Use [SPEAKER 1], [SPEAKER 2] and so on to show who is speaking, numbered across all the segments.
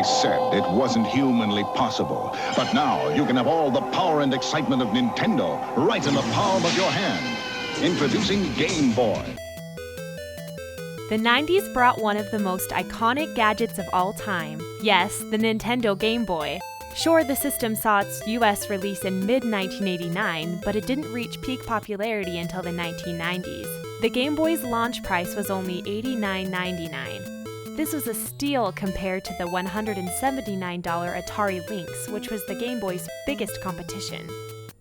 [SPEAKER 1] always said it wasn't humanly possible. But now you can have all the power and excitement of Nintendo right in the palm of your hand. Introducing Game Boy.
[SPEAKER 2] The 90s brought one of the most iconic gadgets of all time. Yes, the Nintendo Game Boy. Sure, the system saw its US release in mid-1989, but it didn't reach peak popularity until the 1990s. The Game Boy's launch price was only $89.99. This was a steal compared to the $179 Atari Lynx, which was the Game Boy's biggest competition.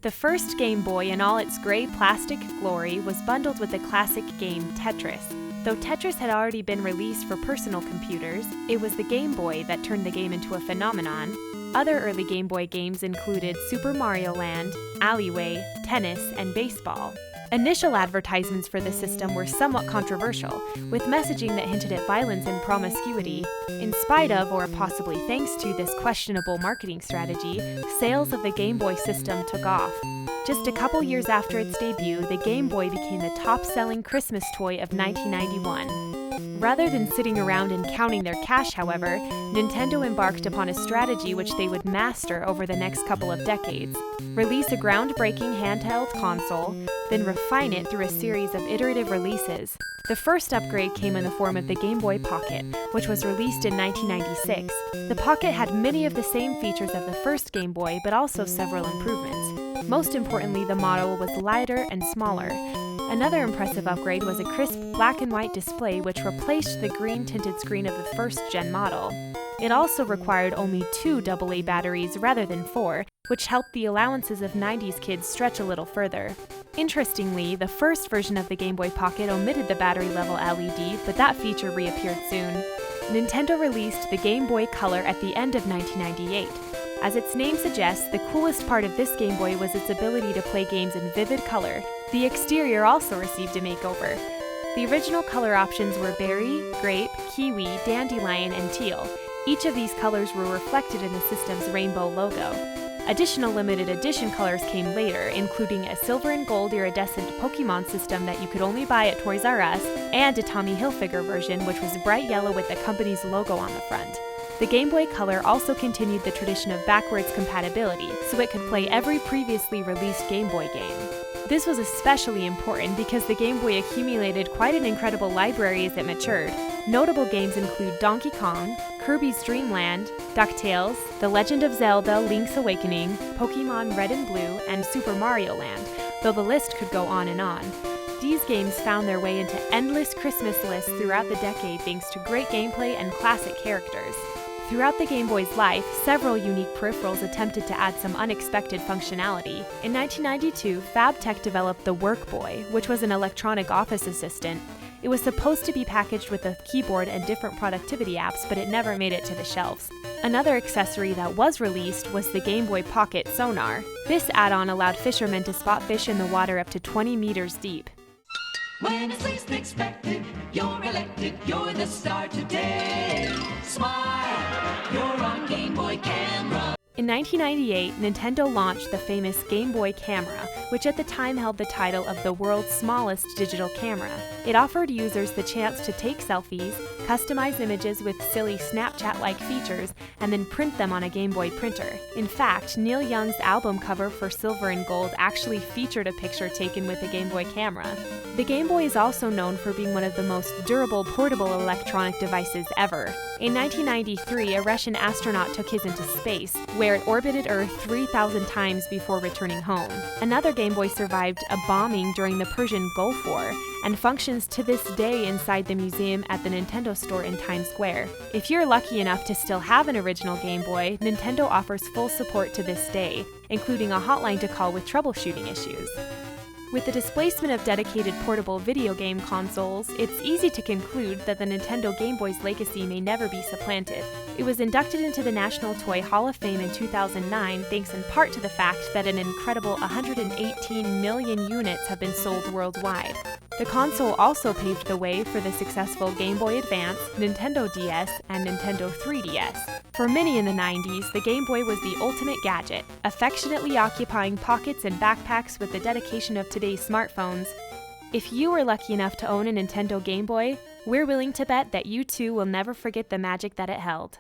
[SPEAKER 2] The first Game Boy in all its gray plastic glory was bundled with the classic game Tetris. Though Tetris had already been released for personal computers, it was the Game Boy that turned the game into a phenomenon. Other early Game Boy games included Super Mario Land, Alleyway, Tennis, and Baseball. Initial advertisements for the system were somewhat controversial, with messaging that hinted at violence and promiscuity. In spite of, or possibly thanks to, this questionable marketing strategy, sales of the Game Boy system took off. Just a couple years after its debut, the Game Boy became the top-selling Christmas toy of 1991. Rather than sitting around and counting their cash, however, Nintendo embarked upon a strategy which they would master over the next couple of decades. Release a groundbreaking handheld console, then refine it through a series of iterative releases. The first upgrade came in the form of the Game Boy Pocket, which was released in 1996. The Pocket had many of the same features of the first Game Boy, but also several improvements. Most importantly, the model was lighter and smaller. Another impressive upgrade was a crisp black and white display which replaced the green-tinted screen of the first-gen model. It also required only 2 AA batteries rather than 4, which helped the allowances of 90s kids stretch a little further. Interestingly, the first version of the Game Boy Pocket omitted the battery level LED, but that feature reappeared soon. Nintendo released the Game Boy Color at the end of 1998. As its name suggests, the coolest part of this Game Boy was its ability to play games in vivid color. The exterior also received a makeover. The original color options were berry, grape, kiwi, dandelion, and teal. Each of these colors were reflected in the system's rainbow logo. Additional limited edition colors came later, including a silver and gold iridescent Pokemon system that you could only buy at Toys R Us, and a Tommy Hilfiger version which was bright yellow with the company's logo on the front. The Game Boy Color also continued the tradition of backwards compatibility, so it could play every previously released Game Boy game. This was especially important because the Game Boy accumulated quite an incredible library as it matured. Notable games include Donkey Kong, Kirby's Dream Land, DuckTales, The Legend of Zelda: Link's Awakening, Pokemon Red and Blue, and Super Mario Land, though the list could go on and on. These games found their way into endless Christmas lists throughout the decade thanks to great gameplay and classic characters. Throughout the Game Boy's life, several unique peripherals attempted to add some unexpected functionality. In 1992, FabTech developed the Work Boy, which was an electronic office assistant. It was supposed to be packaged with a keyboard and different productivity apps, but it never made it to the shelves. Another accessory that was released was the Game Boy Pocket Sonar. This add-on allowed fishermen to spot fish in the water up to 20 meters deep.
[SPEAKER 3] When it's least expected, you're elected, you're the star today. Smile, you're on Game Boy Camera.
[SPEAKER 2] In 1998, Nintendo launched the famous Game Boy Camera, which at the time held the title of the world's smallest digital camera. It offered users the chance to take selfies, customize images with silly Snapchat-like features, and then print them on a Game Boy printer. In fact, Neil Young's album cover for Silver and Gold actually featured a picture taken with the Game Boy camera. The Game Boy is also known for being one of the most durable portable electronic devices ever. In 1993, a Russian astronaut took his into space, where it orbited Earth 3,000 times before returning home. Another Game Boy survived a bombing during the Persian Gulf War, and functions to this day inside the museum at the Nintendo store in Times Square. If you're lucky enough to still have an original Game Boy, Nintendo offers full support to this day, including a hotline to call with troubleshooting issues. With the displacement of dedicated portable video game consoles, it's easy to conclude that the Nintendo Game Boy's legacy may never be supplanted. It was inducted into the National Toy Hall of Fame in 2009 thanks in part to the fact that an incredible 118 million units have been sold worldwide. The console also paved the way for the successful Game Boy Advance, Nintendo DS, and Nintendo 3DS. For many in the 90s, the Game Boy was the ultimate gadget, affectionately occupying pockets and backpacks with the dedication of today's smartphones. If you were lucky enough to own a Nintendo Game Boy, we're willing to bet that you too will never forget the magic that it held.